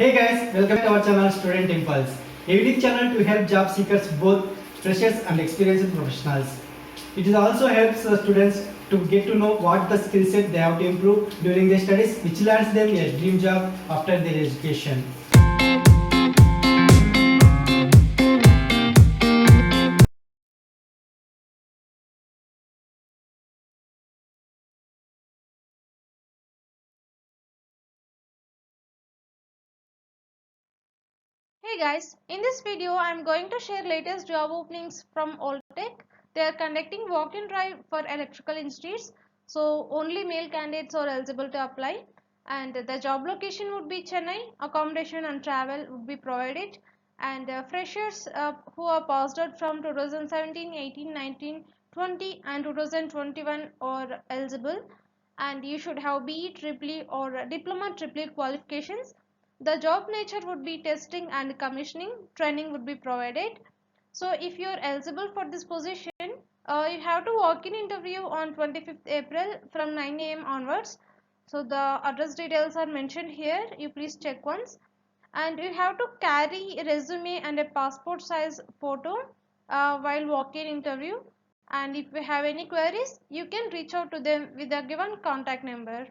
Hey guys, welcome to our channel Student Impulse, a unique channel to help job seekers, both freshers and experienced professionals. It also helps students to get to know what the skill set they have to improve during their studies, which lands them a dream job after their education. Hey guys, in this video I am going to share latest job openings from Voltech. They are conducting walk-in drive for electrical engineers, so only male candidates are eligible to apply, and the job location would be Chennai. Accommodation and travel would be provided, and freshers who are passed out from 2017, 18, 19, 20 and 2021 are eligible, and you should have BE, Triple E or Diploma Triple E qualifications. The job nature would be testing and commissioning. Training would be provided. So if you are eligible for this position, you have to walk in interview on 25th April from 9 a.m. onwards. So the address details are mentioned here. You please check once. And you have to carry a resume and a passport size photo while walk-in interview. And if you have any queries, you can reach out to them with the given contact number.